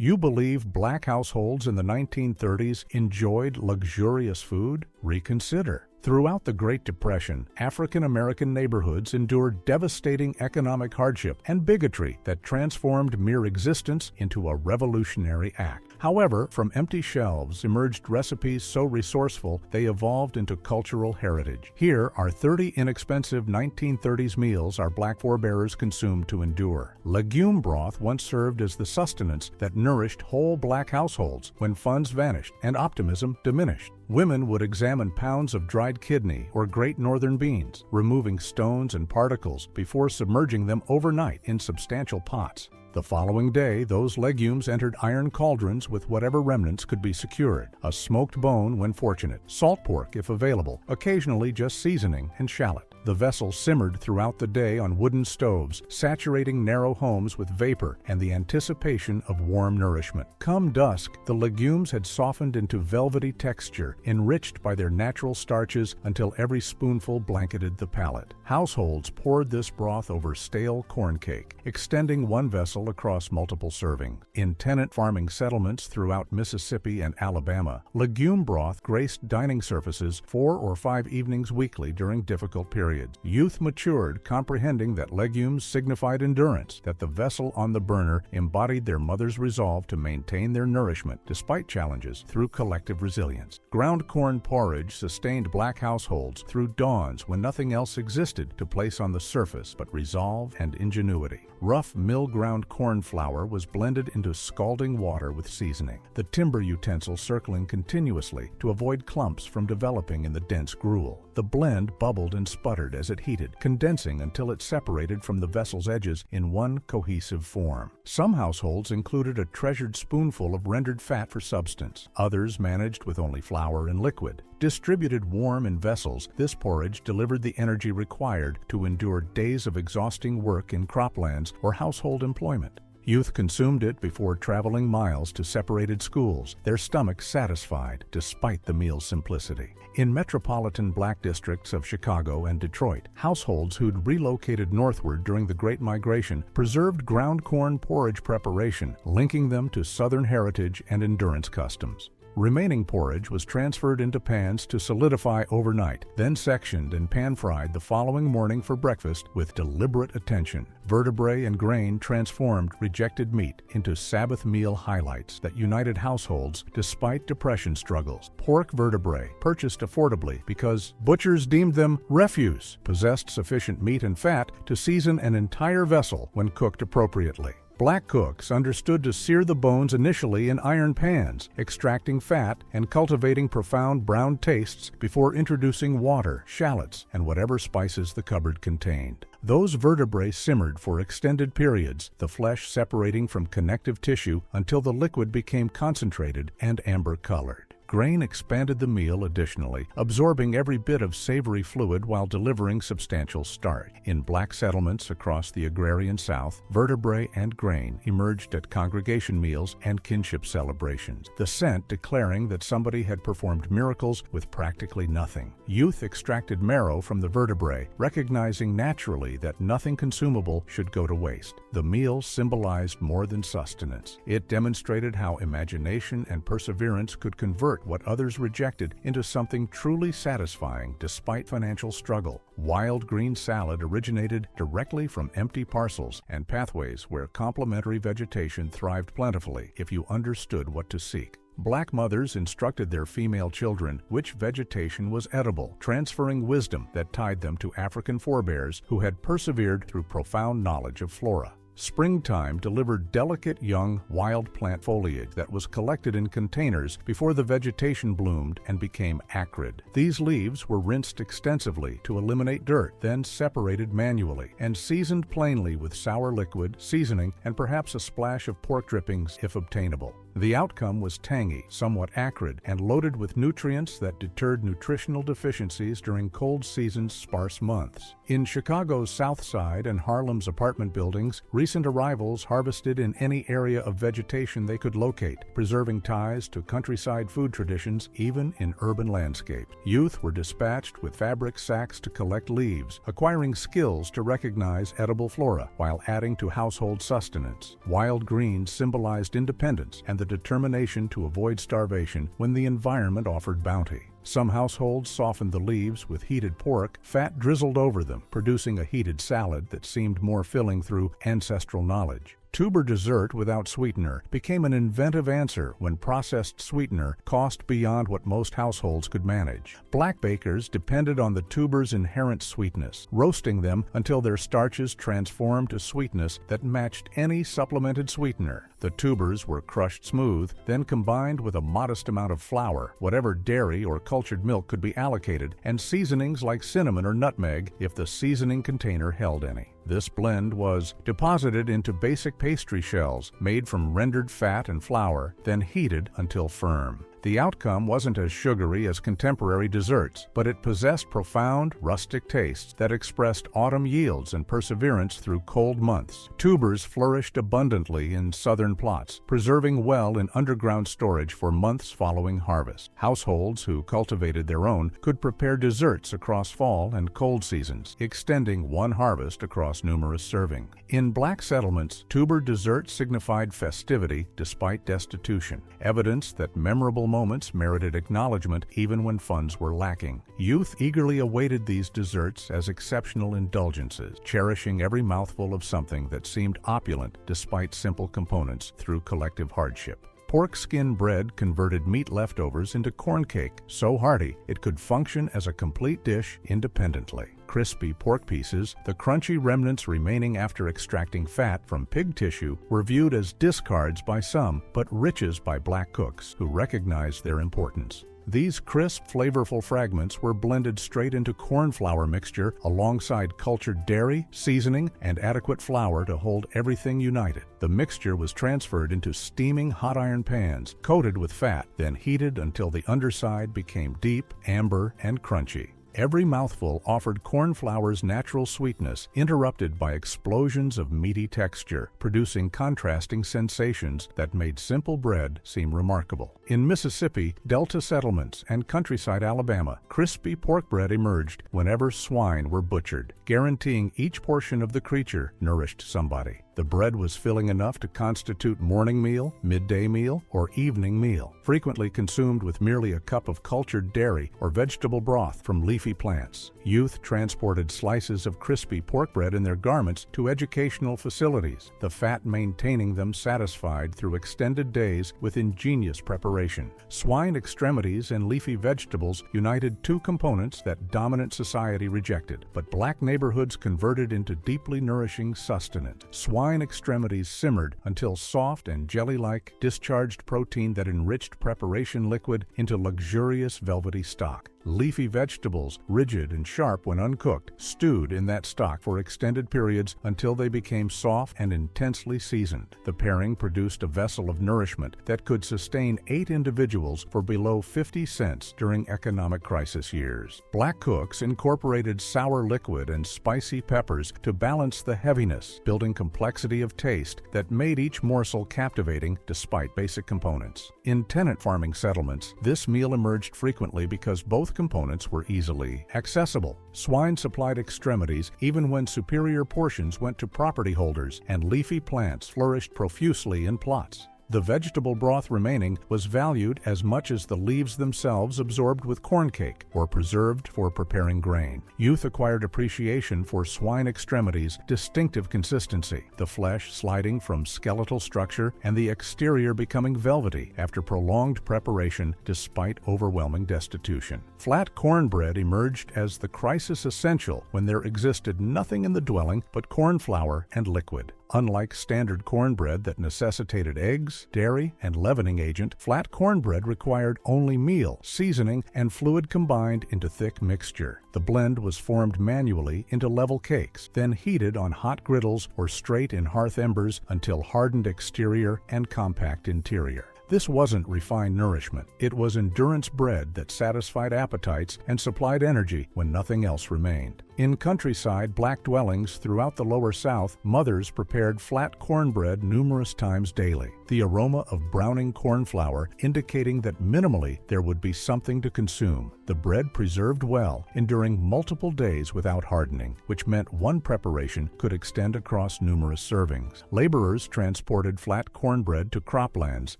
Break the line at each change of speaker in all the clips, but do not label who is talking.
You believe black households in the 1930s enjoyed luxurious food? Reconsider. Throughout the Great Depression, African American neighborhoods endured devastating economic hardship and bigotry that transformed mere existence into a revolutionary act. However, from empty shelves emerged recipes so resourceful they evolved into cultural heritage. Here are 30 inexpensive 1930s meals our black forebears consumed to endure. Legume broth once served as the sustenance that nourished whole black households when funds vanished and optimism diminished. Women would examine pounds of dried kidney or Great Northern beans, removing stones and particles before submerging them overnight in substantial pots. The following day, those legumes entered iron cauldrons with whatever remnants could be secured. A smoked bone when fortunate, salt pork if available, occasionally just seasoning and shallot. The vessel simmered throughout the day on wooden stoves, saturating narrow homes with vapor and the anticipation of warm nourishment. Come dusk, the legumes had softened into velvety texture, enriched by their natural starches until every spoonful blanketed the palate. Households poured this broth over stale corn cake, extending one vessel across multiple servings. In tenant farming settlements throughout Mississippi and Alabama, legume broth graced dining surfaces 4 or 5 evenings weekly during difficult periods. Youth matured, comprehending that legumes signified endurance, that the vessel on the burner embodied their mother's resolve to maintain their nourishment despite challenges through collective resilience. Ground corn porridge sustained black households through dawns when nothing else existed to place on the surface but resolve and ingenuity. Rough mill-ground corn flour was blended into scalding water with seasoning, the timber utensil circling continuously to avoid clumps from developing in the dense gruel. The blend bubbled and sputtered as it heated, condensing until it separated from the vessel's edges in one cohesive form. Some households included a treasured spoonful of rendered fat for substance. Others managed with only flour and liquid. Distributed warm in vessels, this porridge delivered the energy required to endure days of exhausting work in croplands or household employment. Youth consumed it before traveling miles to separated schools, their stomachs satisfied despite the meal's simplicity. In metropolitan black districts of Chicago and Detroit, households who'd relocated northward during the Great Migration preserved ground corn porridge preparation, linking them to Southern heritage and endurance customs. Remaining porridge was transferred into pans to solidify overnight, then sectioned and pan-fried the following morning for breakfast with deliberate attention. Vertebrae and grain transformed rejected meat into Sabbath meal highlights that united households despite depression struggles. Pork vertebrae, purchased affordably because butchers deemed them refuse, possessed sufficient meat and fat to season an entire vessel when cooked appropriately. Black cooks understood to sear the bones initially in iron pans, extracting fat and cultivating profound brown tastes before introducing water, shallots, and whatever spices the cupboard contained. Those vertebrae simmered for extended periods, the flesh separating from connective tissue until the liquid became concentrated and amber-colored. Grain expanded the meal additionally, absorbing every bit of savory fluid while delivering substantial starch. In black settlements across the agrarian South, vertebrae and grain emerged at congregation meals and kinship celebrations, the scent declaring that somebody had performed miracles with practically nothing. Youth extracted marrow from the vertebrae, recognizing naturally that nothing consumable should go to waste. The meal symbolized more than sustenance. It demonstrated how imagination and perseverance could convert what others rejected into something truly satisfying despite financial struggle. Wild green salad originated directly from empty parcels and pathways where complementary vegetation thrived plentifully if you understood what to seek. Black mothers instructed their female children which vegetation was edible, transferring wisdom that tied them to African forebears who had persevered through profound knowledge of flora. Springtime delivered delicate young wild plant foliage that was collected in containers before the vegetation bloomed and became acrid. These leaves were rinsed extensively to eliminate dirt, then separated manually and seasoned plainly with sour liquid, seasoning, and perhaps a splash of pork drippings if obtainable. The outcome was tangy, somewhat acrid, and loaded with nutrients that deterred nutritional deficiencies during cold season's sparse months. In Chicago's South Side and Harlem's apartment buildings, Recent arrivals harvested in any area of vegetation they could locate, preserving ties to countryside food traditions even in urban landscapes. Youth were dispatched with fabric sacks to collect leaves, acquiring skills to recognize edible flora while adding to household sustenance. Wild greens symbolized independence and the determination to avoid starvation when the environment offered bounty. Some households softened the leaves with heated pork, fat drizzled over them, producing a heated salad that seemed more filling through ancestral knowledge. Tuber dessert without sweetener became an inventive answer when processed sweetener cost beyond what most households could manage. Black bakers depended on the tuber's inherent sweetness, roasting them until their starches transformed to sweetness that matched any supplemented sweetener. The tubers were crushed smooth, then combined with a modest amount of flour, whatever dairy or cultured milk could be allocated, and seasonings like cinnamon or nutmeg if the seasoning container held any. This blend was deposited into basic pastry shells made from rendered fat and flour, then heated until firm. The outcome wasn't as sugary as contemporary desserts, but it possessed profound, rustic tastes that expressed autumn yields and perseverance through cold months. Tubers flourished abundantly in southern plots, preserving well in underground storage for months following harvest. Households who cultivated their own could prepare desserts across fall and cold seasons, extending one harvest across numerous servings. In black settlements, tuber dessert signified festivity despite destitution, evidence that memorable moments merited acknowledgement even when funds were lacking. Youth eagerly awaited these desserts as exceptional indulgences, cherishing every mouthful of something that seemed opulent despite simple components through collective hardship. Pork skin bread converted meat leftovers into corn cake, so hearty it could function as a complete dish independently. Crispy pork pieces, the crunchy remnants remaining after extracting fat from pig tissue, were viewed as discards by some, but riches by black cooks, who recognized their importance. These crisp, flavorful fragments were blended straight into corn flour mixture alongside cultured dairy, seasoning, and adequate flour to hold everything united. The mixture was transferred into steaming hot iron pans, coated with fat, then heated until the underside became deep, amber, and crunchy. Every mouthful offered corn flour's natural sweetness, interrupted by explosions of meaty texture, producing contrasting sensations that made simple bread seem remarkable. In Mississippi, Delta settlements, and countryside Alabama, crispy pork bread emerged whenever swine were butchered, guaranteeing each portion of the creature nourished somebody. The bread was filling enough to constitute morning meal, midday meal, or evening meal, frequently consumed with merely a cup of cultured dairy or vegetable broth from leafy plants. Youth transported slices of crispy pork bread in their garments to educational facilities, the fat maintaining them satisfied through extended days with ingenious preparation. Swine extremities and leafy vegetables united two components that dominant society rejected, but black neighborhoods converted into deeply nourishing sustenance. Swine extremities simmered until soft and jelly-like discharged protein that enriched preparation liquid into luxurious velvety stock. Leafy vegetables, rigid and sharp when uncooked, stewed in that stock for extended periods until they became soft and intensely seasoned. The pairing produced a vessel of nourishment that could sustain 8 individuals for below 50 cents during economic crisis years. Black cooks incorporated sour liquid and spicy peppers to balance the heaviness, building complexity of taste that made each morsel captivating despite basic components. In tenant farming settlements, this meal emerged frequently because both components were easily accessible. Swine supplied extremities even when superior portions went to property holders, and leafy plants flourished profusely in plots. The vegetable broth remaining was valued as much as the leaves themselves absorbed with corn cake or preserved for preparing grain. Youth acquired appreciation for swine extremities' distinctive consistency, the flesh sliding from skeletal structure and the exterior becoming velvety after prolonged preparation despite overwhelming destitution. Flat cornbread emerged as the crisis essential when there existed nothing in the dwelling but corn flour and liquid. Unlike standard cornbread that necessitated eggs, dairy, and leavening agent, flat cornbread required only meal, seasoning, and fluid combined into thick mixture. The blend was formed manually into level cakes, then heated on hot griddles or straight in hearth embers until hardened exterior and compact interior. This wasn't refined nourishment. It was endurance bread that satisfied appetites and supplied energy when nothing else remained. In countryside black dwellings throughout the Lower South, mothers prepared flat cornbread numerous times daily, the aroma of browning corn flour indicating that minimally there would be something to consume. The bread preserved well, enduring multiple days without hardening, which meant one preparation could extend across numerous servings. Laborers transported flat cornbread to croplands,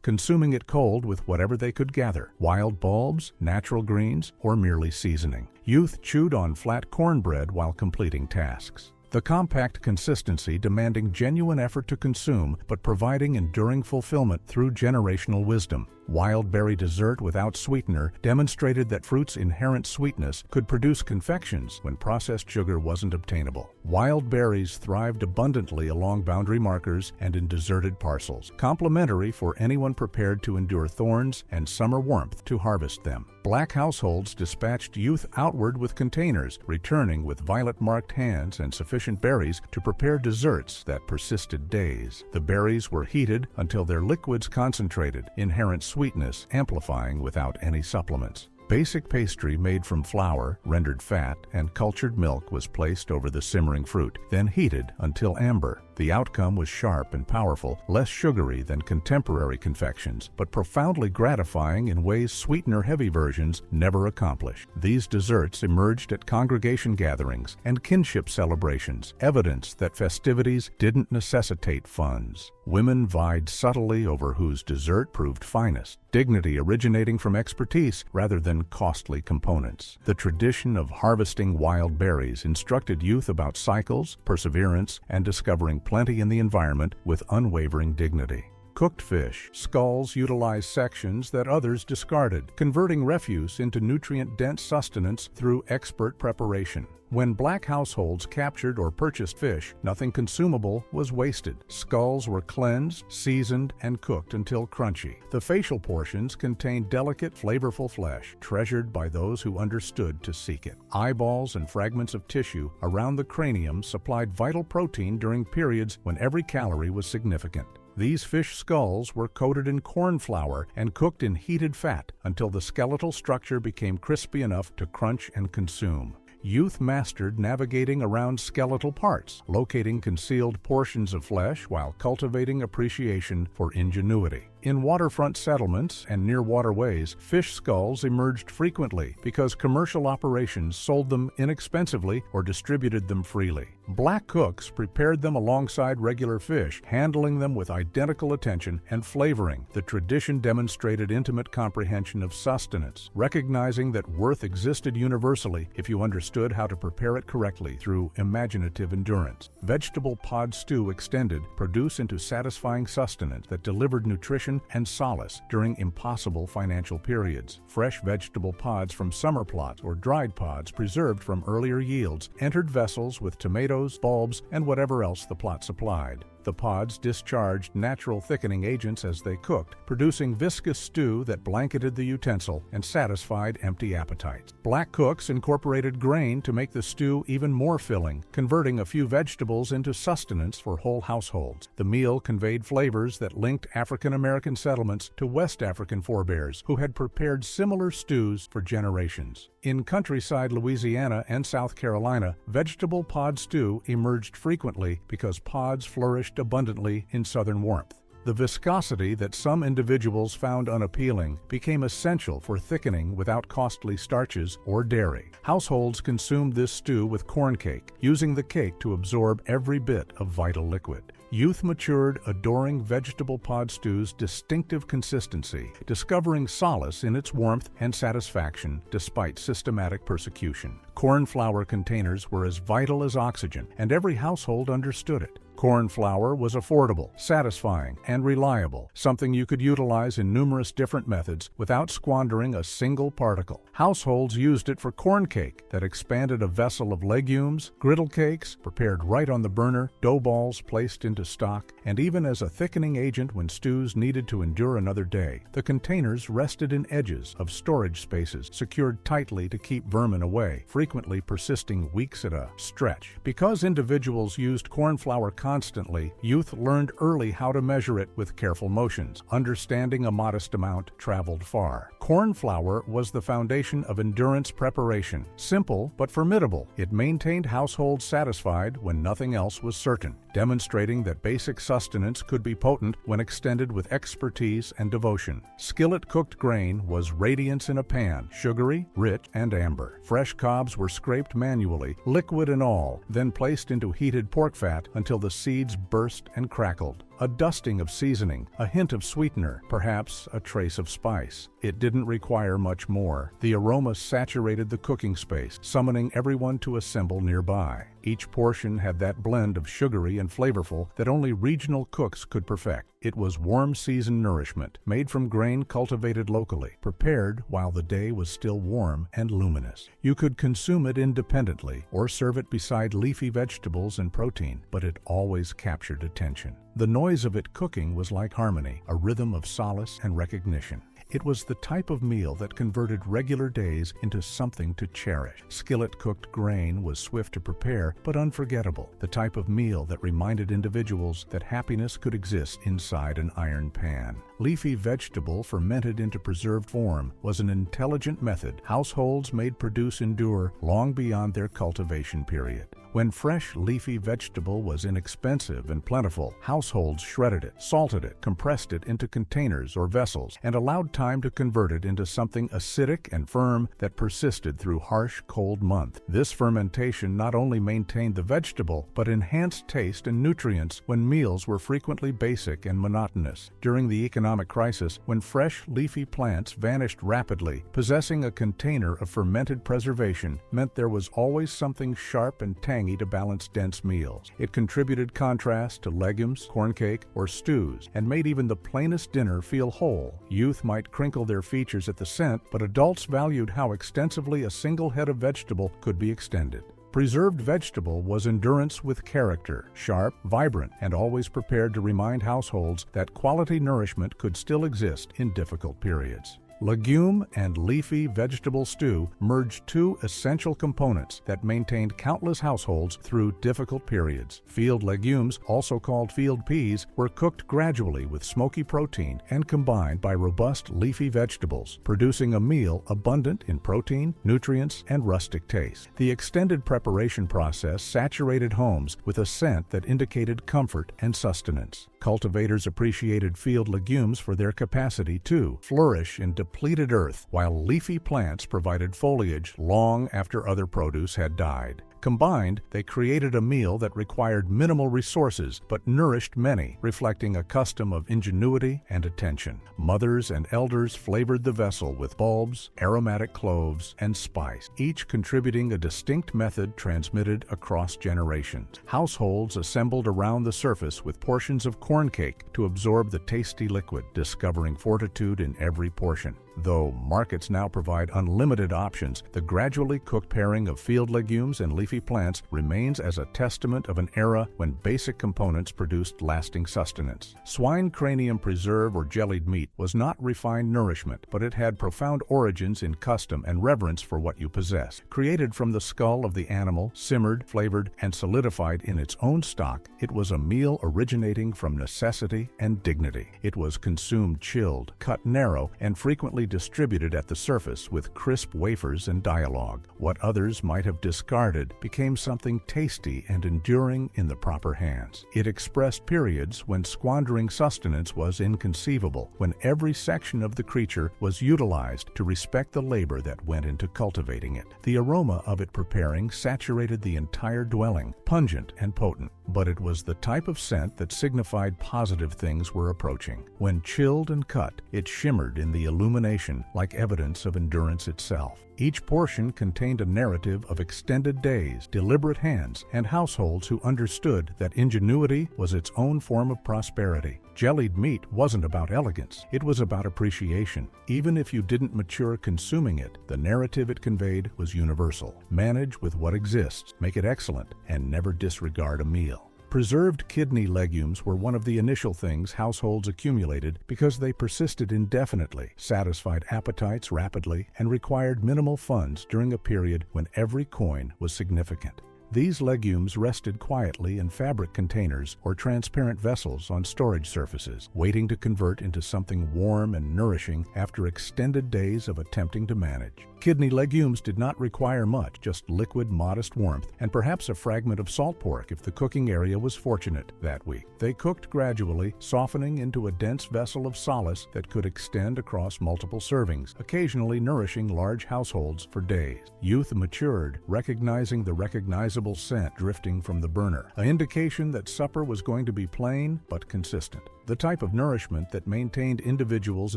consuming it cold with whatever they could gather, wild bulbs, natural greens, or merely seasoning. Youth chewed on flat cornbread while completing tasks. The compact consistency demanding genuine effort to consume, but providing enduring fulfillment through generational wisdom. Wild berry dessert without sweetener demonstrated that fruit's inherent sweetness could produce confections when processed sugar wasn't obtainable. Wild berries thrived abundantly along boundary markers and in deserted parcels, complementary for anyone prepared to endure thorns and summer warmth to harvest them. Black households dispatched youth outward with containers, returning with violet-marked hands and sufficient berries to prepare desserts that persisted days. The berries were heated until their liquids concentrated, inherent sweetness amplifying without any supplements. Basic pastry made from flour, rendered fat, and cultured milk was placed over the simmering fruit, then heated until amber. The outcome was sharp and powerful, less sugary than contemporary confections, but profoundly gratifying in ways sweetener-heavy versions never accomplished. These desserts emerged at congregation gatherings and kinship celebrations, evidence that festivities didn't necessitate funds. Women vied subtly over whose dessert proved finest, dignity originating from expertise rather than costly components. The tradition of harvesting wild berries instructed youth about cycles, perseverance, and discovering plenty in the environment with unwavering dignity. Cooked fish skulls utilize sections that others discarded, converting refuse into nutrient-dense sustenance through expert preparation. When black households captured or purchased fish, nothing consumable was wasted. Skulls were cleansed, seasoned, and cooked until crunchy. The facial portions contained delicate, flavorful flesh, treasured by those who understood to seek it. Eyeballs and fragments of tissue around the cranium supplied vital protein during periods when every calorie was significant. These fish skulls were coated in corn flour and cooked in heated fat until the skeletal structure became crispy enough to crunch and consume. Youth mastered navigating around skeletal parts, locating concealed portions of flesh while cultivating appreciation for ingenuity. In waterfront settlements and near waterways, fish skulls emerged frequently because commercial operations sold them inexpensively or distributed them freely. Black cooks prepared them alongside regular fish, handling them with identical attention and flavoring. The tradition demonstrated intimate comprehension of sustenance, recognizing that worth existed universally if you understood how to prepare it correctly through imaginative endurance. Vegetable pod stew extended produce into satisfying sustenance that delivered nutrition and solace during impossible financial periods. Fresh vegetable pods from summer plots or dried pods preserved from earlier yields entered vessels with tomatoes, bulbs, and whatever else the plot supplied. The pods discharged natural thickening agents as they cooked, producing viscous stew that blanketed the utensil and satisfied empty appetites. Black cooks incorporated grain to make the stew even more filling, converting a few vegetables into sustenance for whole households. The meal conveyed flavors that linked African American settlements to West African forebears who had prepared similar stews for generations. In countryside Louisiana and South Carolina, vegetable pod stew emerged frequently because pods flourished abundantly in southern warmth. The viscosity that some individuals found unappealing became essential for thickening without costly starches or dairy. Households consumed this stew with corn cake, using the cake to absorb every bit of vital liquid. Youth matured adoring vegetable pod stew's distinctive consistency, discovering solace in its warmth and satisfaction despite systematic persecution. Corn flour containers were as vital as oxygen, and every household understood it. Corn flour was affordable, satisfying, and reliable, something you could utilize in numerous different methods without squandering a single particle. Households used it for corn cake that expanded a vessel of legumes, griddle cakes prepared right on the burner, dough balls placed into stock, and even as a thickening agent when stews needed to endure another day. The containers rested in edges of storage spaces, secured tightly to keep vermin away, frequently persisting weeks at a stretch. Because individuals used corn flour constantly, youth learned early how to measure it with careful motions. Understanding a modest amount traveled far. Corn flour was the foundation of endurance preparation. Simple but formidable, it maintained households satisfied when nothing else was certain, demonstrating that basic sustenance could be potent when extended with expertise and devotion. Skillet-cooked grain was radiance in a pan, sugary, rich, and amber. Fresh cobs were scraped manually, liquid and all, then placed into heated pork fat until the seeds burst and crackled. A dusting of seasoning, a hint of sweetener, perhaps a trace of spice. It didn't require much more. The aroma saturated the cooking space, summoning everyone to assemble nearby. Each portion had that blend of sugary and flavorful that only regional cooks could perfect. It was warm season nourishment, made from grain cultivated locally, prepared while the day was still warm and luminous. You could consume it independently or serve it beside leafy vegetables and protein, but it always captured attention. The noise of it cooking was like harmony, a rhythm of solace and recognition. It was the type of meal that converted regular days into something to cherish. Skillet-cooked grain was swift to prepare, but unforgettable. The type of meal that reminded individuals that happiness could exist inside an iron pan. Leafy vegetable fermented into preserved form was an intelligent method households made produce endure long beyond their cultivation period. When fresh leafy vegetable was inexpensive and plentiful, households shredded it, salted it, compressed it into containers or vessels, and allowed time to convert it into something acidic and firm that persisted through harsh, cold months. This fermentation not only maintained the vegetable, but enhanced taste and nutrients when meals were frequently basic and monotonous. During the economic crisis, when fresh leafy plants vanished rapidly, possessing a container of fermented preservation meant there was always something sharp and tangy to balance dense meals. It contributed contrast to legumes, corn cake, or stews, and made even the plainest dinner feel whole. Youth might crinkle their features at the scent, but adults valued how extensively a single head of vegetable could be extended. Preserved vegetable was endurance with character, sharp, vibrant, and always prepared to remind households that quality nourishment could still exist in difficult periods. Legume and leafy vegetable stew merged two essential components that maintained countless households through difficult periods. Field legumes, also called field peas, were cooked gradually with smoky protein and combined by robust leafy vegetables, producing a meal abundant in protein, nutrients, and rustic taste. The extended preparation process saturated homes with a scent that indicated comfort and sustenance. Cultivators appreciated field legumes for their capacity to flourish in depleted earth, while leafy plants provided foliage long after other produce had died. Combined, they created a meal that required minimal resources but nourished many, reflecting a custom of ingenuity and attention. Mothers and elders flavored the vessel with bulbs, aromatic cloves, and spice, each contributing a distinct method transmitted across generations. Households assembled around the surface with portions of corn cake to absorb the tasty liquid, discovering fortitude in every portion. Though markets now provide unlimited options, the gradually cooked pairing of field legumes and leafy plants remains as a testament of an era when basic components produced lasting sustenance. Swine cranium preserve or jellied meat was not refined nourishment, but it had profound origins in custom and reverence for what you possess. Created from the skull of the animal, simmered, flavored, and solidified in its own stock, it was a meal originating from necessity and dignity. It was consumed chilled, cut narrow, and frequently distributed at the surface with crisp wafers and dialogue. What others might have discarded became something tasty and enduring in the proper hands. It expressed periods when squandering sustenance was inconceivable, when every section of the creature was utilized to respect the labor that went into cultivating it. The aroma of it preparing saturated the entire dwelling, pungent and potent, but it was the type of scent that signified positive things were approaching. When chilled and cut, it shimmered in the illumination like evidence of endurance itself. Each portion contained a narrative of extended days, deliberate hands, and households who understood that ingenuity was its own form of prosperity. Jellied meat wasn't about elegance, it was about appreciation. Even if you didn't mature consuming it, the narrative it conveyed was universal. Manage with what exists, make it excellent, and never disregard a meal. Preserved kidney legumes were one of the initial things households accumulated because they persisted indefinitely, satisfied appetites rapidly, and required minimal funds during a period when every coin was significant. These legumes rested quietly in fabric containers or transparent vessels on storage surfaces, waiting to convert into something warm and nourishing after extended days of attempting to manage. Kidney legumes did not require much, just liquid, modest warmth, and perhaps a fragment of salt pork if the cooking area was fortunate that week. They cooked gradually, softening into a dense vessel of solace that could extend across multiple servings, occasionally nourishing large households for days. Youth matured, recognizing the recognizable scent drifting from the burner, an indication that supper was going to be plain but consistent. The type of nourishment that maintained individuals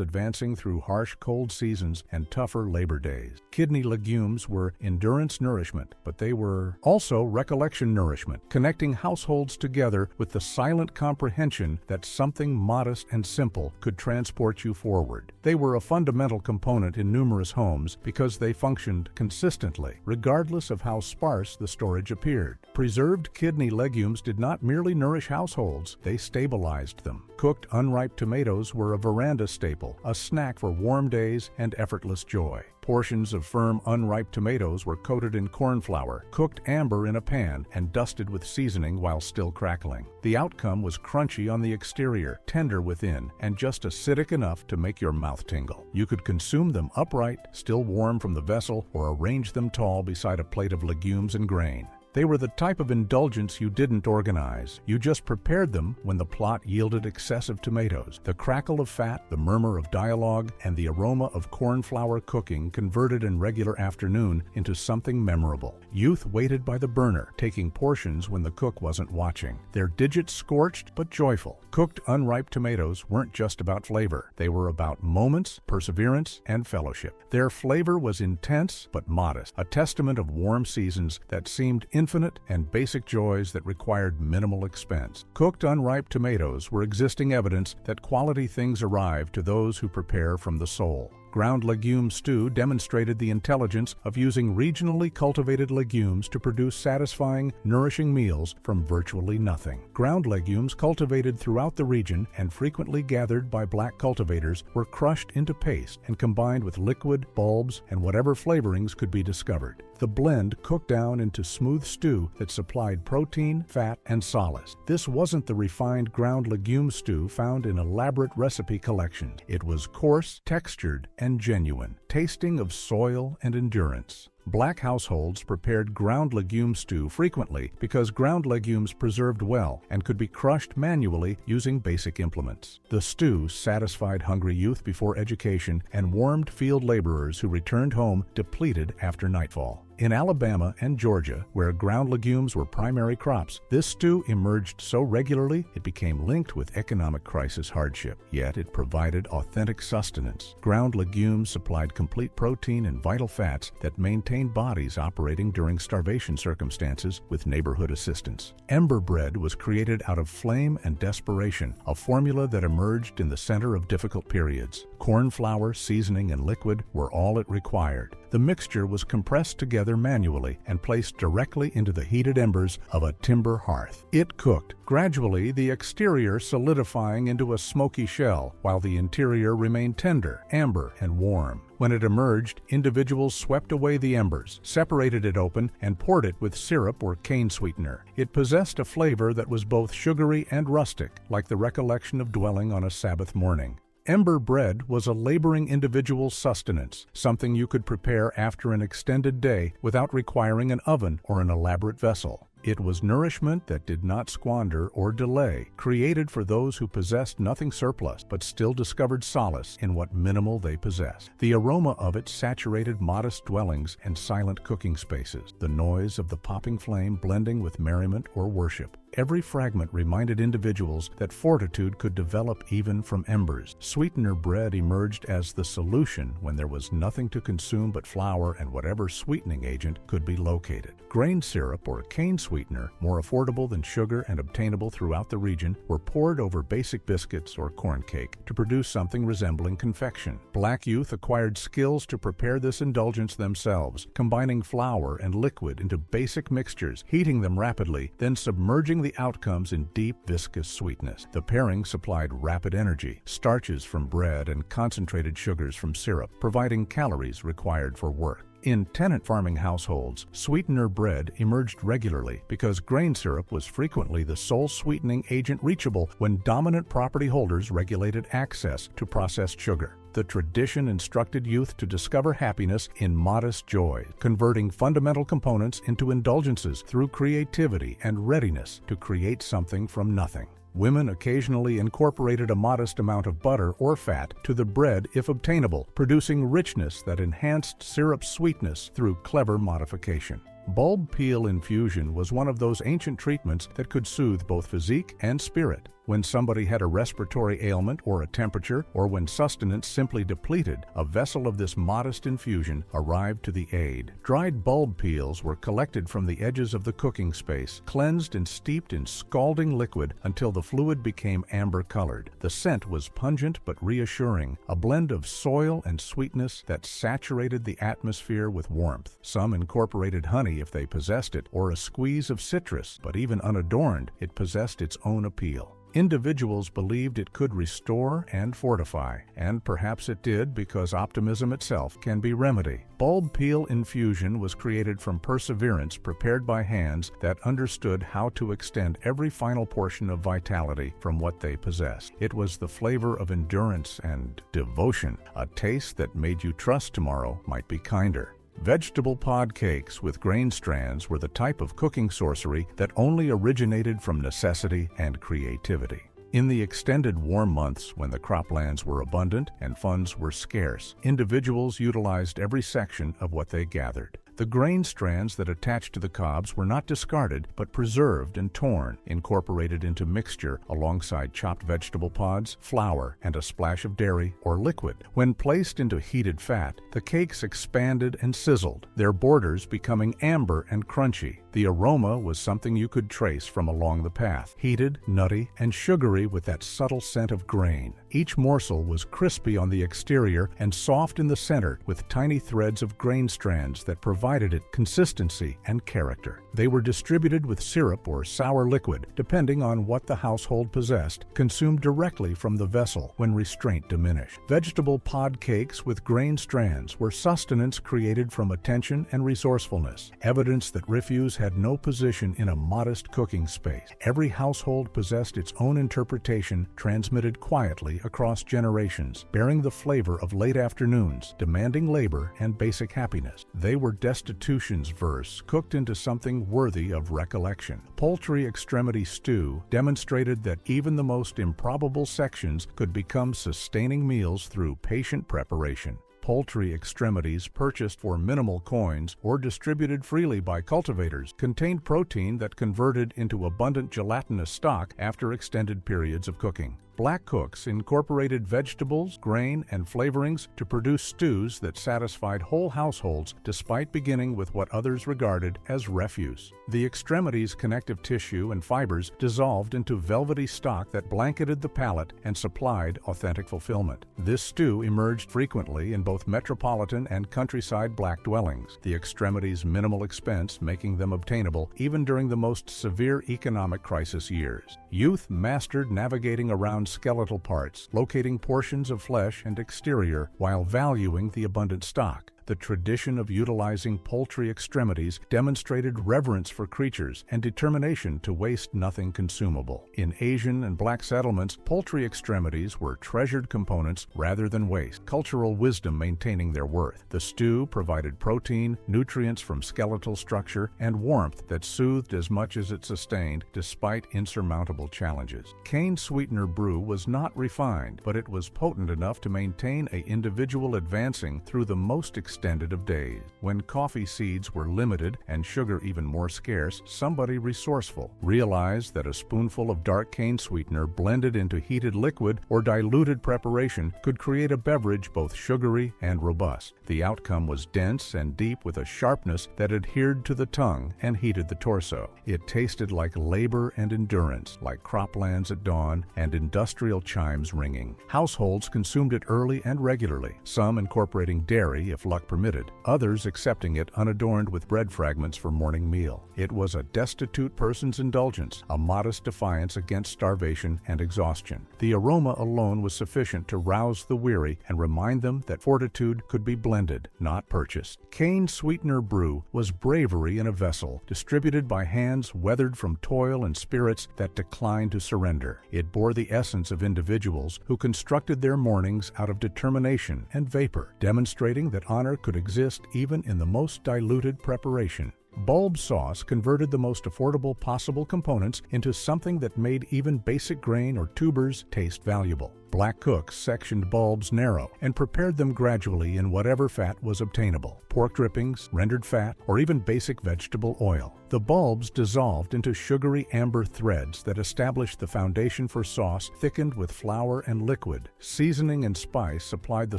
advancing through harsh cold seasons and tougher labor days. Kidney legumes were endurance nourishment, but they were also recollection nourishment, connecting households together with the silent comprehension that something modest and simple could transport you forward. They were a fundamental component in numerous homes because they functioned consistently, regardless of how sparse the storage appeared. Preserved kidney legumes did not merely nourish households, they stabilized them. Cooked unripe tomatoes were a veranda staple, a snack for warm days and effortless joy. Portions of firm, unripe tomatoes were coated in corn flour, cooked amber in a pan, and dusted with seasoning while still crackling. The outcome was crunchy on the exterior, tender within, and just acidic enough to make your mouth tingle. You could consume them upright, still warm from the vessel, or arrange them tall beside a plate of legumes and grain. They were the type of indulgence you didn't organize. You just prepared them when the plot yielded excessive tomatoes. The crackle of fat, the murmur of dialogue, and the aroma of corn flour cooking converted an regular afternoon into something memorable. Youth waited by the burner, taking portions when the cook wasn't watching. Their digits scorched but joyful. Cooked unripe tomatoes weren't just about flavor. They were about moments, perseverance, and fellowship. Their flavor was intense but modest, a testament of warm seasons that seemed infinite and basic joys that required minimal expense. Cooked unripe tomatoes were existing evidence that quality things arrive to those who prepare from the soul. Ground legume stew demonstrated the intelligence of using regionally cultivated legumes to produce satisfying, nourishing meals from virtually nothing. Ground legumes cultivated throughout the region and frequently gathered by black cultivators were crushed into paste and combined with liquid, bulbs, and whatever flavorings could be discovered. The blend cooked down into smooth stew that supplied protein, fat, and solace. This wasn't the refined ground legume stew found in elaborate recipe collections. It was coarse, textured, and genuine, tasting of soil and endurance. Black households prepared ground legume stew frequently because ground legumes preserved well and could be crushed manually using basic implements. The stew satisfied hungry youth before education and warmed field laborers who returned home depleted after nightfall. In Alabama and Georgia, where ground legumes were primary crops, this stew emerged so regularly it became linked with economic crisis hardship. Yet it provided authentic sustenance. Ground legumes supplied complete protein and vital fats that maintained bodies operating during starvation circumstances with neighborhood assistance. Ember bread was created out of flame and desperation, a formula that emerged in the center of difficult periods. Corn flour, seasoning, and liquid were all it required. The mixture was compressed together manually and placed directly into the heated embers of a timber hearth. It cooked, gradually the exterior solidifying into a smoky shell, while the interior remained tender, amber, and warm. When it emerged, individuals swept away the embers, separated it open, and poured it with syrup or cane sweetener. It possessed a flavor that was both sugary and rustic, like the recollection of dwelling on a Sabbath morning. Ember bread was a laboring individual's sustenance, something you could prepare after an extended day without requiring an oven or an elaborate vessel. It was nourishment that did not squander or delay, created for those who possessed nothing surplus but still discovered solace in what minimal they possessed. The aroma of it saturated modest dwellings and silent cooking spaces, the noise of the popping flame blending with merriment or worship. Every fragment reminded individuals that fortitude could develop even from embers. Sweetener bread emerged as the solution when there was nothing to consume but flour and whatever sweetening agent could be located. Grain syrup or cane sweetener, more affordable than sugar and obtainable throughout the region, were poured over basic biscuits or corn cake to produce something resembling confection. Black youth acquired skills to prepare this indulgence themselves, combining flour and liquid into basic mixtures, heating them rapidly, then submerging the outcomes in deep, viscous sweetness. The pairing supplied rapid energy, starches from bread and concentrated sugars from syrup, providing calories required for work. In tenant farming households, sweetener bread emerged regularly because grain syrup was frequently the sole sweetening agent reachable when dominant property holders regulated access to processed sugar. The tradition instructed youth to discover happiness in modest joy, converting fundamental components into indulgences through creativity and readiness to create something from nothing. Women occasionally incorporated a modest amount of butter or fat to the bread if obtainable, producing richness that enhanced syrup's sweetness through clever modification. Bulb peel infusion was one of those ancient treatments that could soothe both physique and spirit. When somebody had a respiratory ailment or a temperature, or when sustenance simply depleted, a vessel of this modest infusion arrived to the aid. Dried bulb peels were collected from the edges of the cooking space, cleansed and steeped in scalding liquid until the fluid became amber-colored. The scent was pungent but reassuring, a blend of soil and sweetness that saturated the atmosphere with warmth. Some incorporated honey if they possessed it, or a squeeze of citrus, but even unadorned, it possessed its own appeal. Individuals believed it could restore and fortify, and perhaps it did because optimism itself can be remedy. Bulb peel infusion was created from perseverance prepared by hands that understood how to extend every final portion of vitality from what they possessed. It was the flavor of endurance and devotion, a taste that made you trust tomorrow might be kinder. Vegetable pod cakes with grain strands were the type of cooking sorcery that only originated from necessity and creativity. In the extended warm months when the croplands were abundant and funds were scarce, individuals utilized every section of what they gathered. The grain strands that attached to the cobs were not discarded, but preserved and torn, incorporated into mixture alongside chopped vegetable pods, flour, and a splash of dairy or liquid. When placed into heated fat, the cakes expanded and sizzled, their borders becoming amber and crunchy. The aroma was something you could trace from along the path, heated, nutty, and sugary with that subtle scent of grain. Each morsel was crispy on the exterior and soft in the center, with tiny threads of grain strands that provided it consistency and character. They were distributed with syrup or sour liquid, depending on what the household possessed, consumed directly from the vessel when restraint diminished. Vegetable pod cakes with grain strands were sustenance created from attention and resourcefulness, evidence that refuse had no position in a modest cooking space. Every household possessed its own interpretation, transmitted quietly across generations, bearing the flavor of late afternoons, demanding labor, and basic happiness. They were destitution's verse, cooked into something worthy of recollection. Poultry extremity stew demonstrated that even the most improbable sections could become sustaining meals through patient preparation. Poultry extremities purchased for minimal coins or distributed freely by cultivators contained protein that converted into abundant gelatinous stock after extended periods of cooking. Black cooks incorporated vegetables, grain, and flavorings to produce stews that satisfied whole households despite beginning with what others regarded as refuse. The extremities' connective tissue and fibers dissolved into velvety stock that blanketed the palate and supplied authentic fulfillment. This stew emerged frequently in both metropolitan and countryside black dwellings, the extremities' minimal expense making them obtainable even during the most severe economic crisis years. Youth mastered navigating around skeletal parts, locating portions of flesh and exterior while valuing the abundant stock. The tradition of utilizing poultry extremities demonstrated reverence for creatures and determination to waste nothing consumable. In Asian and Black settlements, poultry extremities were treasured components rather than waste, cultural wisdom maintaining their worth. The stew provided protein, nutrients from skeletal structure, and warmth that soothed as much as it sustained despite insurmountable challenges. Cane sweetener brew was not refined, but it was potent enough to maintain an individual advancing through the most extended of days. When coffee seeds were limited and sugar even more scarce, somebody resourceful realized that a spoonful of dark cane sweetener blended into heated liquid or diluted preparation could create a beverage both sugary and robust. The outcome was dense and deep with a sharpness that adhered to the tongue and heated the torso. It tasted like labor and endurance, like croplands at dawn and industrial chimes ringing. Households consumed it early and regularly, some incorporating dairy if luck luck permitted, others accepting it unadorned with bread fragments for morning meal. It was a destitute person's indulgence, a modest defiance against starvation and exhaustion. The aroma alone was sufficient to rouse the weary and remind them that fortitude could be blended, not purchased. Cane sweetener brew was bravery in a vessel, distributed by hands weathered from toil and spirits that declined to surrender. It bore the essence of individuals who constructed their mornings out of determination and vapor, demonstrating that honor could exist even in the most diluted preparation. Bulb sauce converted the most affordable possible components into something that made even basic grain or tubers taste valuable. Black cooks sectioned bulbs narrow and prepared them gradually in whatever fat was obtainable: pork drippings, rendered fat, or even basic vegetable oil. The bulbs dissolved into sugary amber threads that established the foundation for sauce thickened with flour and liquid. Seasoning and spice supplied the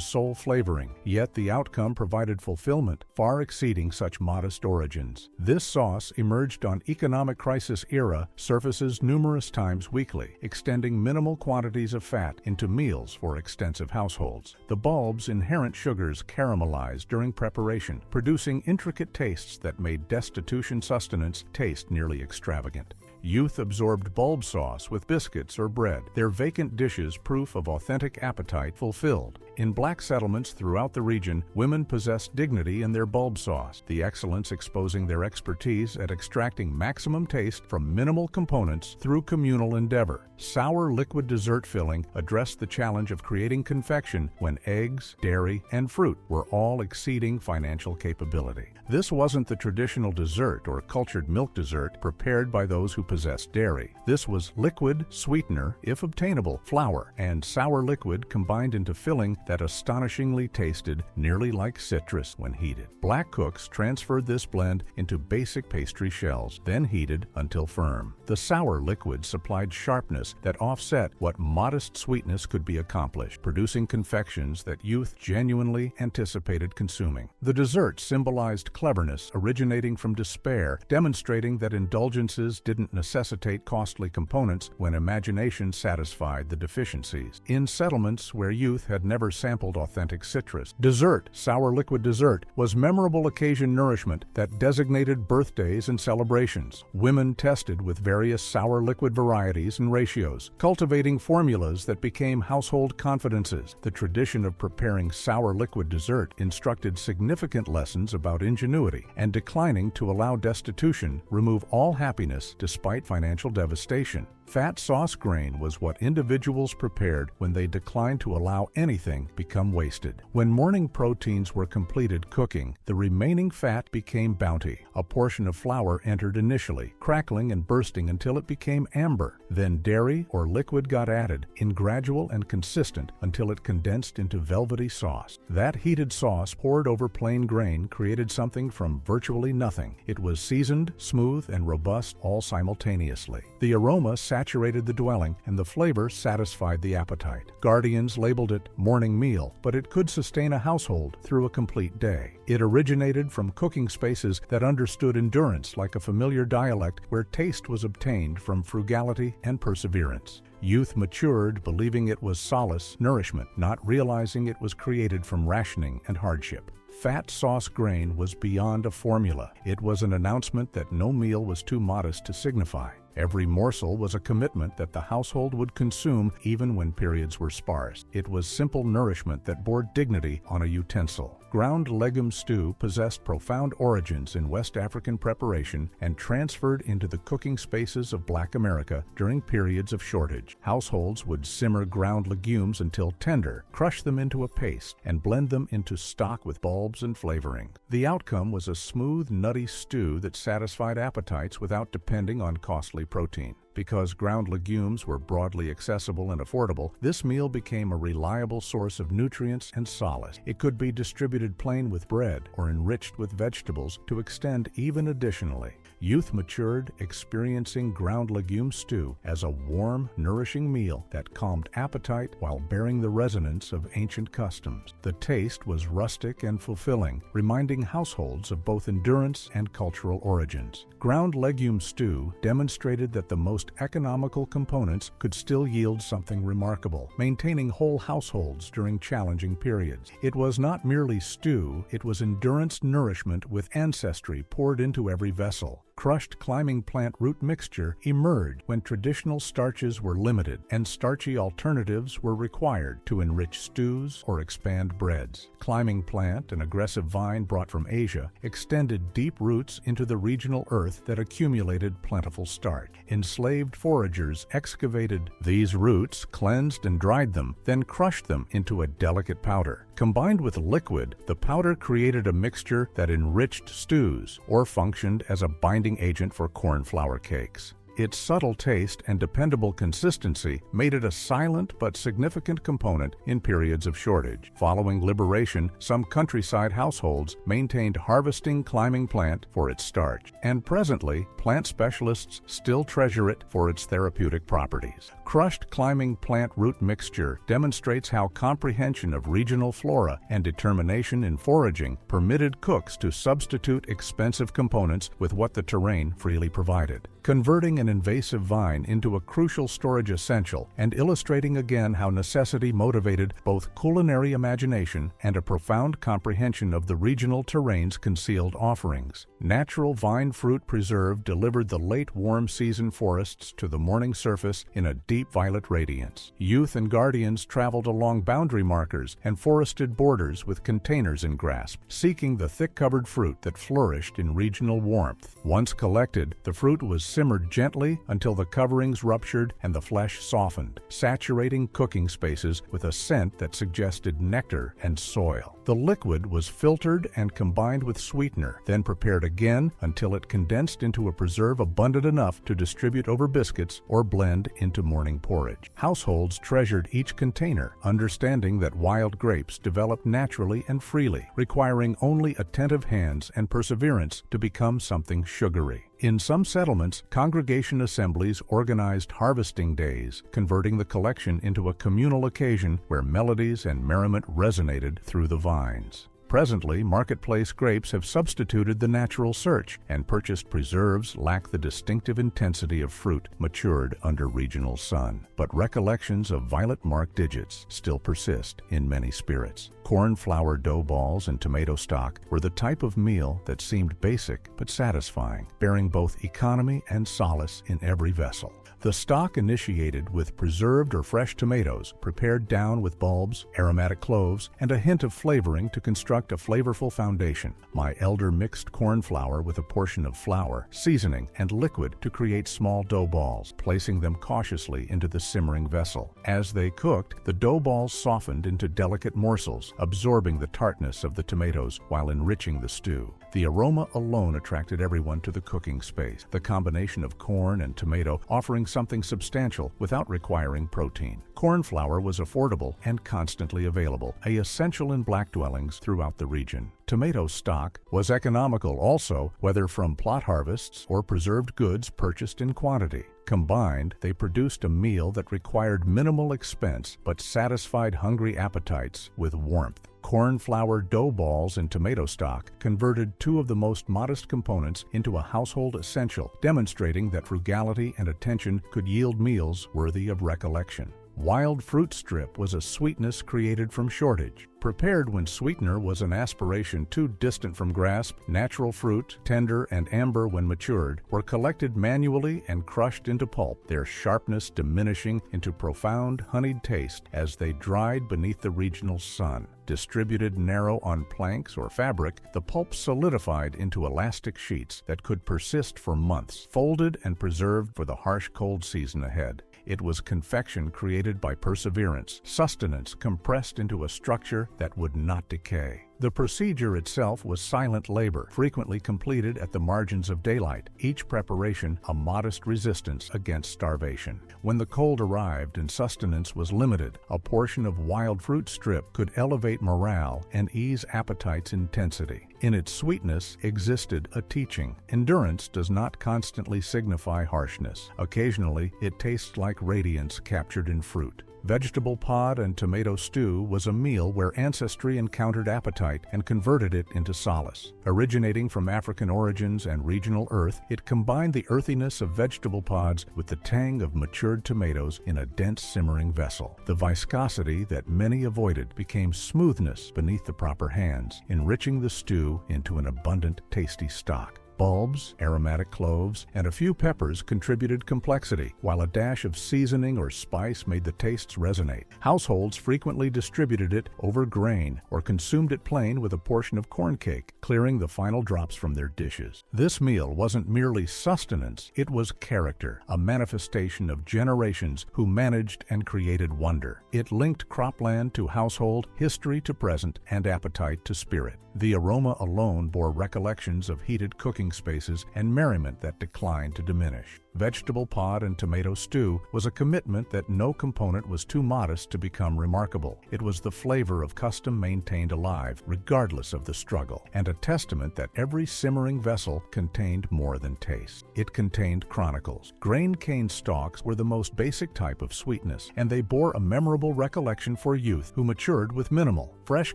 sole flavoring, yet the outcome provided fulfillment far exceeding such modest origins. This sauce emerged on economic crisis era surfaces numerous times weekly, extending minimal quantities of fat into meals for extensive households. The bulb's inherent sugars caramelized during preparation, producing intricate tastes that made destitution sustenance taste nearly extravagant. Youth absorbed bulb sauce with biscuits or bread, their vacant dishes proof of authentic appetite fulfilled. In black settlements throughout the region, women possessed dignity in their bulb sauce, the excellence exposing their expertise at extracting maximum taste from minimal components through communal endeavor. Sour liquid dessert filling addressed the challenge of creating confection when eggs, dairy, and fruit were all exceeding financial capability. This wasn't the traditional dessert or cultured milk dessert prepared by those who possessed dairy. This was liquid, sweetener, if obtainable, flour, and sour liquid combined into filling that astonishingly tasted nearly like citrus when heated. Black cooks transferred this blend into basic pastry shells, then heated until firm. The sour liquid supplied sharpness that offset what modest sweetness could be accomplished, producing confections that youth genuinely anticipated consuming. The dessert symbolized cleverness originating from despair, demonstrating that indulgences didn't necessitate costly components when imagination satisfied the deficiencies. In settlements where youth had never sampled authentic citrus, dessert, sour liquid dessert, was memorable occasion nourishment that designated birthdays and celebrations. Women tested with various sour liquid varieties and ratios, cultivating formulas that became household confidences. The tradition of preparing sour liquid dessert instructed significant lessons about ingenuity and declining to allow destitution remove all happiness despite financial devastation. Fat sauce grain was what individuals prepared when they declined to allow anything become wasted. When morning proteins were completed cooking, the remaining fat became bounty. A portion of flour entered initially, crackling and bursting until it became amber. Then dairy or liquid got added, in gradual and consistent until it condensed into velvety sauce. That heated sauce poured over plain grain created something from virtually nothing. It was seasoned, smooth, and robust all simultaneously. The aroma saturated the dwelling, and the flavor satisfied the appetite. Guardians labeled it morning meal, but it could sustain a household through a complete day. It originated from cooking spaces that understood endurance like a familiar dialect where taste was obtained from frugality and perseverance. Youth matured believing it was solace, nourishment, not realizing it was created from rationing and hardship. Fat sauce grain was beyond a formula. It was an announcement that no meal was too modest to signify. Every morsel was a commitment that the household would consume even when periods were sparse. It was simple nourishment that bore dignity on a utensil. Ground legume stew possessed profound origins in West African preparation and transferred into the cooking spaces of Black America during periods of shortage. Households would simmer ground legumes until tender, crush them into a paste, and blend them into stock with bulbs and flavoring. The outcome was a smooth, nutty stew that satisfied appetites without depending on costly protein. Because ground legumes were broadly accessible and affordable, this meal became a reliable source of nutrients and solace. It could be distributed plain with bread or enriched with vegetables to extend even additionally. Youth matured, experiencing ground legume stew as a warm, nourishing meal that calmed appetite while bearing the resonance of ancient customs. The taste was rustic and fulfilling, reminding households of both endurance and cultural origins. Ground legume stew demonstrated that the most most economical components could still yield something remarkable, maintaining whole households during challenging periods. It was not merely stew, it was endurance nourishment with ancestry poured into every vessel. Crushed climbing plant root mixture emerged when traditional starches were limited and starchy alternatives were required to enrich stews or expand breads. Climbing plant, an aggressive vine brought from Asia, extended deep roots into the regional earth that accumulated plentiful starch. Enslaved foragers excavated these roots, cleansed and dried them, then crushed them into a delicate powder. Combined with liquid, the powder created a mixture that enriched stews or functioned as a binding agent for corn flour cakes. Its subtle taste and dependable consistency made it a silent but significant component in periods of shortage. Following liberation, some countryside households maintained harvesting climbing plant for its starch, and presently, plant specialists still treasure it for its therapeutic properties. Crushed climbing plant root mixture demonstrates how comprehension of regional flora and determination in foraging permitted cooks to substitute expensive components with what the terrain freely provided, converting an invasive vine into a crucial storage essential and illustrating again how necessity motivated both culinary imagination and a profound comprehension of the regional terrain's concealed offerings. Natural vine fruit preserve delivered the late warm season forests to the morning surface in a deep violet radiance. Youth and guardians traveled along boundary markers and forested borders with containers in grasp, seeking the thick-covered fruit that flourished in regional warmth. Once collected, the fruit was simmered gently until the coverings ruptured and the flesh softened, saturating cooking spaces with a scent that suggested nectar and soil. The liquid was filtered and combined with sweetener, then prepared again until it condensed into a preserve abundant enough to distribute over biscuits or blend into morning porridge. Households treasured each container, understanding that wild grapes develop naturally and freely, requiring only attentive hands and perseverance to become something sugary. In some settlements, congregation assemblies organized harvesting days, converting the collection into a communal occasion where melodies and merriment resonated through the vines. Presently, marketplace grapes have substituted the natural search, and purchased preserves lack the distinctive intensity of fruit matured under regional sun. But recollections of violet-marked digits still persist in many spirits. Corn flour dough balls and tomato stock were the type of meal that seemed basic but satisfying, bearing both economy and solace in every vessel. The stock initiated with preserved or fresh tomatoes, prepared down with bulbs, aromatic cloves, and a hint of flavoring to construct a flavorful foundation. My elder mixed corn flour with a portion of flour, seasoning, and liquid to create small dough balls, placing them cautiously into the simmering vessel. As they cooked, the dough balls softened into delicate morsels, absorbing the tartness of the tomatoes while enriching the stew. The aroma alone attracted everyone to the cooking space, the combination of corn and tomato offering something substantial without requiring protein. Corn flour was affordable and constantly available, an essential in black dwellings throughout the region. Tomato stock was economical also, whether from plot harvests or preserved goods purchased in quantity. Combined, they produced a meal that required minimal expense but satisfied hungry appetites with warmth. Corn flour dough balls and tomato stock converted two of the most modest components into a household essential, demonstrating that frugality and attention could yield meals worthy of recollection. Wild fruit strip was a sweetness created from shortage. Prepared when sweetener was an aspiration too distant from grasp, natural fruit, tender and amber when matured, were collected manually and crushed into pulp, their sharpness diminishing into profound honeyed taste as they dried beneath the regional sun. Distributed narrow on planks or fabric, the pulp solidified into elastic sheets that could persist for months, folded and preserved for the harsh cold season ahead. It was confection created by perseverance, sustenance compressed into a structure that would not decay. The procedure itself was silent labor, frequently completed at the margins of daylight, each preparation a modest resistance against starvation. When the cold arrived and sustenance was limited, a portion of wild fruit strip could elevate morale and ease appetite's intensity. In its sweetness existed a teaching. Endurance does not constantly signify harshness. Occasionally, it tastes like radiance captured in fruit. Vegetable pod and tomato stew was a meal where ancestry encountered appetite and converted it into solace. Originating from African origins and regional earth, it combined the earthiness of vegetable pods with the tang of matured tomatoes in a dense simmering vessel. The viscosity that many avoided became smoothness beneath the proper hands, enriching the stew into an abundant, tasty stock. Bulbs, aromatic cloves, and a few peppers contributed complexity, while a dash of seasoning or spice made the tastes resonate. Households frequently distributed it over grain or consumed it plain with a portion of corn cake, clearing the final drops from their dishes. This meal wasn't merely sustenance, it was character, a manifestation of generations who managed and created wonder. It linked cropland to household, history to present, and appetite to spirit. The aroma alone bore recollections of heated cooking spaces and merriment that declined to diminish. Vegetable pod and tomato stew was a commitment that no component was too modest to become remarkable. It was the flavor of custom maintained alive, regardless of the struggle, and a testament that every simmering vessel contained more than taste. It contained chronicles. Grain cane stalks were the most basic type of sweetness, and they bore a memorable recollection for youth who matured with minimal. Fresh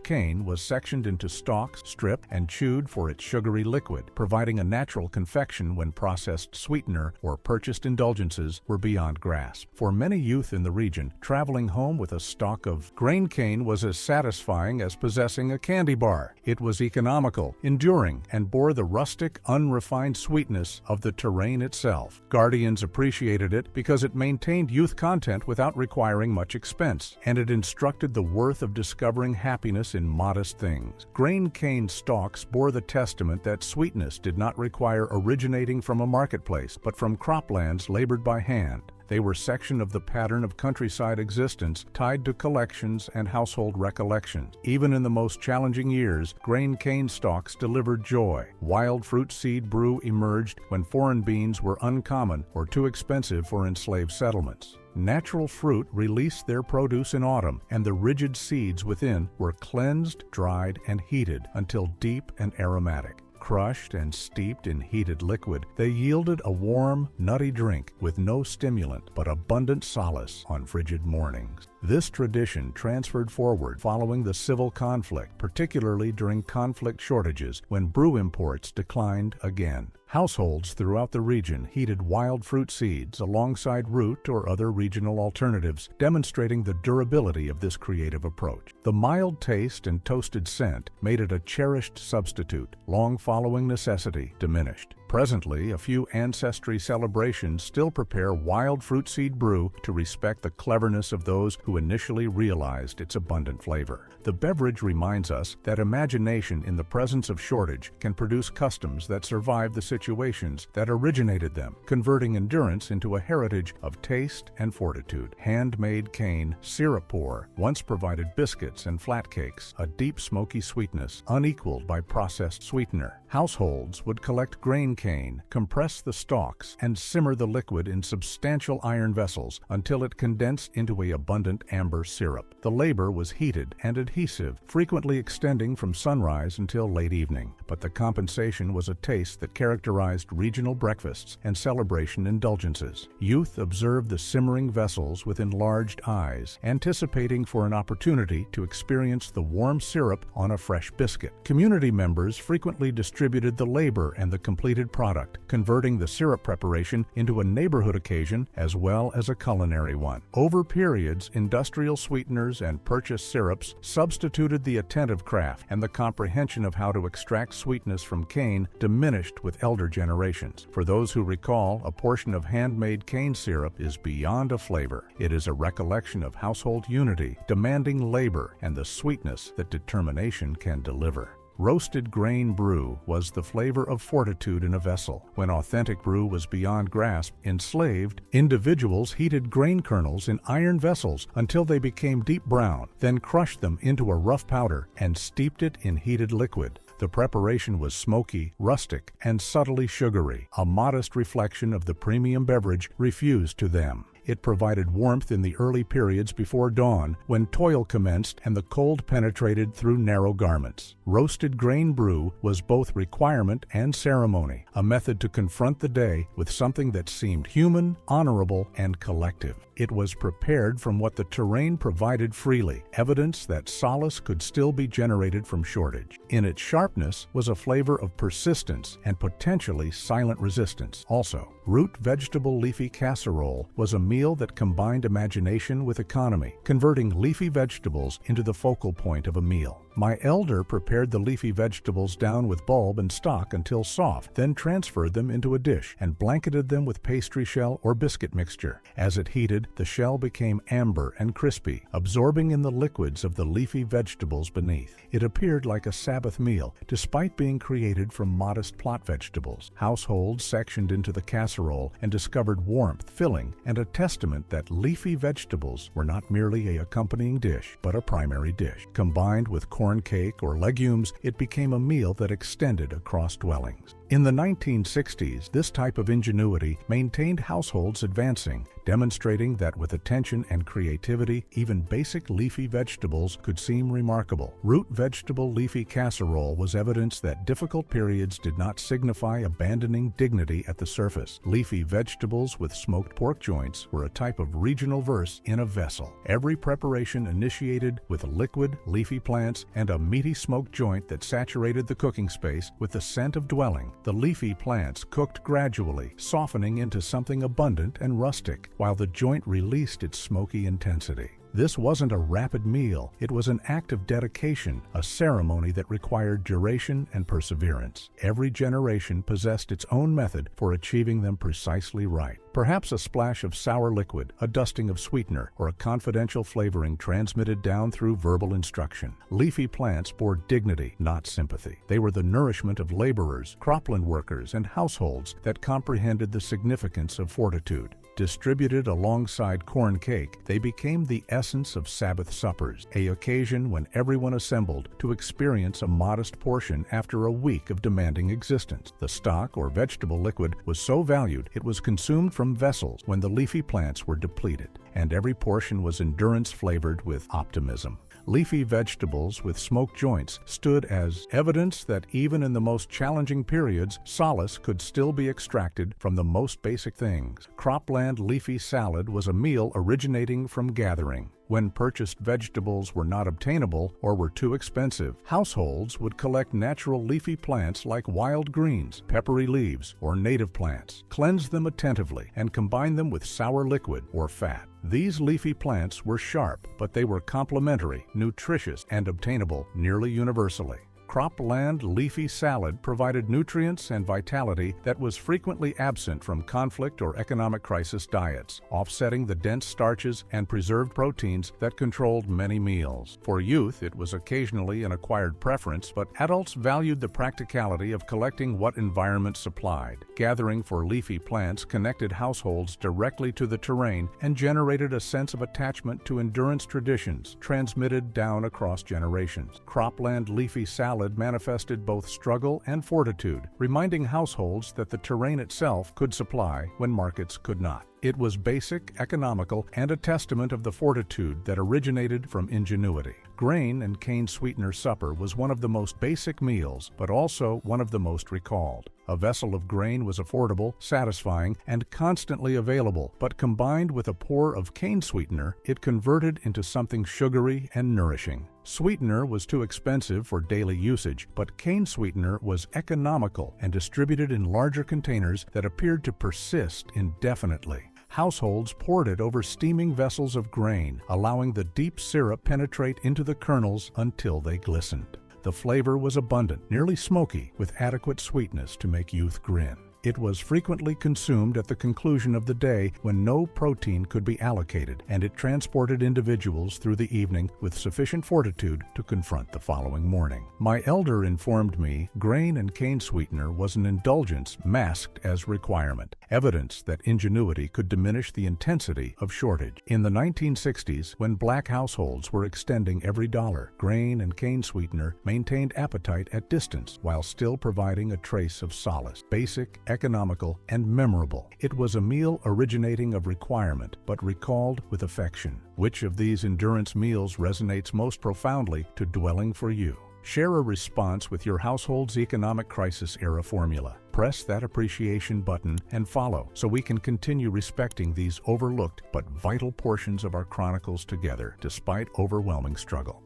cane was sectioned into stalks, stripped, and chewed for its sugary liquid, providing a natural confection when processed sweetener or purchased indulgences were beyond grasp. For many youth in the region, traveling home with a stalk of grain cane was as satisfying as possessing a candy bar. It was economical, enduring, and bore the rustic, unrefined sweetness of the terrain itself. Guardians appreciated it because it maintained youth content without requiring much expense, and it instructed the worth of discovering happiness in modest things. Grain cane stalks bore the testament that sweetness did not require originating from a marketplace, but from croplands labored by hand. They were section of the pattern of countryside existence tied to collections and household recollections. Even in the most challenging years, grain cane stalks delivered joy. Wild fruit seed brew emerged when foreign beans were uncommon or too expensive for enslaved settlements. Natural fruit released their produce in autumn, and the rigid seeds within were cleansed, dried, and heated until deep and aromatic. Crushed and steeped in heated liquid, they yielded a warm, nutty drink with no stimulant but abundant solace on frigid mornings. This tradition transferred forward following the civil conflict, particularly during conflict shortages when brew imports declined again. Households throughout the region heated wild fruit seeds alongside root or other regional alternatives, demonstrating the durability of this creative approach. The mild taste and toasted scent made it a cherished substitute, long following necessity diminished. Presently, a few ancestry celebrations still prepare wild fruit seed brew to respect the cleverness of those who initially realized its abundant flavor. The beverage reminds us that imagination in the presence of shortage can produce customs that survive the situations that originated them, converting endurance into a heritage of taste and fortitude. Handmade cane syrup pour once provided biscuits and flat cakes, a deep smoky sweetness unequaled by processed sweetener. Households would collect grain cane, compress the stalks, and simmer the liquid in substantial iron vessels until it condensed into an abundant amber syrup. The labor was heated and adhesive, frequently extending from sunrise until late evening, but the compensation was a taste that characterized regional breakfasts and celebration indulgences. Youth observed the simmering vessels with enlarged eyes, anticipating for an opportunity to experience the warm syrup on a fresh biscuit. Community members frequently distributed the labor and the completed product, converting the syrup preparation into a neighborhood occasion as well as a culinary one. Over periods, industrial sweeteners and purchased syrups substituted the attentive craft, and the comprehension of how to extract sweetness from cane diminished with elder generations. For those who recall, a portion of handmade cane syrup is beyond a flavor. It is a recollection of household unity, demanding labor and the sweetness that determination can deliver. Roasted grain brew was the flavor of fortitude in a vessel. When authentic brew was beyond grasp, enslaved individuals heated grain kernels in iron vessels until they became deep brown, then crushed them into a rough powder and steeped it in heated liquid. The preparation was smoky, rustic, and subtly sugary, a modest reflection of the premium beverage refused to them. It provided warmth in the early periods before dawn, when toil commenced and the cold penetrated through narrow garments. Roasted grain brew was both requirement and ceremony, a method to confront the day with something that seemed human, honorable, and collective. It was prepared from what the terrain provided freely, evidence that solace could still be generated from shortage. In its sharpness was a flavor of persistence and potentially silent resistance. Also, root vegetable leafy casserole was a meal that combined imagination with economy, converting leafy vegetables into the focal point of a meal. My elder prepared the leafy vegetables down with bulb and stalk until soft, then transferred them into a dish and blanketed them with pastry shell or biscuit mixture. As it heated, the shell became amber and crispy, absorbing in the liquids of the leafy vegetables beneath. It appeared like a Sabbath meal, despite being created from modest plot vegetables. Households sectioned into the casserole and discovered warmth, filling, and a testament that leafy vegetables were not merely an accompanying dish, but a primary dish. Combined with corn cake or legumes, it became a meal that extended across dwellings. In the 1960s, this type of ingenuity maintained households advancing, demonstrating that with attention and creativity, even basic leafy vegetables could seem remarkable. Root vegetable leafy casserole was evidence that difficult periods did not signify abandoning dignity at the surface. Leafy vegetables with smoked pork joints were a type of regional verse in a vessel. Every preparation initiated with liquid, leafy plants and a meaty smoked joint that saturated the cooking space with the scent of dwelling. The leafy plants cooked gradually, softening into something abundant and rustic, while the joint released its smoky intensity. This wasn't a rapid meal, it was an act of dedication, a ceremony that required duration and perseverance. Every generation possessed its own method for achieving them precisely right. Perhaps a splash of sour liquid, a dusting of sweetener, or a confidential flavoring transmitted down through verbal instruction. Leafy plants bore dignity, not sympathy. They were the nourishment of laborers, cropland workers, and households that comprehended the significance of fortitude. Distributed alongside corn cake, they became the essence of Sabbath suppers, an occasion when everyone assembled to experience a modest portion after a week of demanding existence. The stock or vegetable liquid was so valued it was consumed from vessels when the leafy plants were depleted, and every portion was endurance flavored with optimism. Leafy vegetables with smoked joints stood as evidence that even in the most challenging periods, solace could still be extracted from the most basic things. Cropland leafy salad was a meal originating from gathering. When purchased vegetables were not obtainable or were too expensive, households would collect natural leafy plants like wild greens, peppery leaves, or native plants, cleanse them attentively, and combine them with sour liquid or fat. These leafy plants were sharp, but they were complementary, nutritious, and obtainable nearly universally. Cropland leafy salad provided nutrients and vitality that was frequently absent from conflict or economic crisis diets, offsetting the dense starches and preserved proteins that controlled many meals. For youth, it was occasionally an acquired preference, but adults valued the practicality of collecting what environment supplied. Gathering for leafy plants connected households directly to the terrain and generated a sense of attachment to endurance traditions transmitted down across generations. Cropland leafy salad manifested both struggle and fortitude, reminding households that the terrain itself could supply when markets could not. It was basic, economical, and a testament of the fortitude that originated from ingenuity. Grain and cane sweetener supper was one of the most basic meals, but also one of the most recalled. A vessel of grain was affordable, satisfying, and constantly available, but combined with a pour of cane sweetener, it converted into something sugary and nourishing. Sweetener was too expensive for daily usage, but cane sweetener was economical and distributed in larger containers that appeared to persist indefinitely. Households poured it over steaming vessels of grain, allowing the deep syrup penetrate into the kernels until they glistened. The flavor was abundant, nearly smoky, with adequate sweetness to make youth grin. It was frequently consumed at the conclusion of the day when no protein could be allocated, and it transported individuals through the evening with sufficient fortitude to confront the following morning. My elder informed me grain and cane sweetener was an indulgence masked as requirement, evidence that ingenuity could diminish the intensity of shortage. In the 1960s, when black households were extending every dollar, grain and cane sweetener maintained appetite at distance while still providing a trace of solace. Basic, economical, and memorable. It was a meal originating of requirement, but recalled with affection. Which of these endurance meals resonates most profoundly to dwelling for you? Share a response with your household's economic crisis-era formula. Press that appreciation button and follow so we can continue respecting these overlooked but vital portions of our chronicles together despite overwhelming struggle.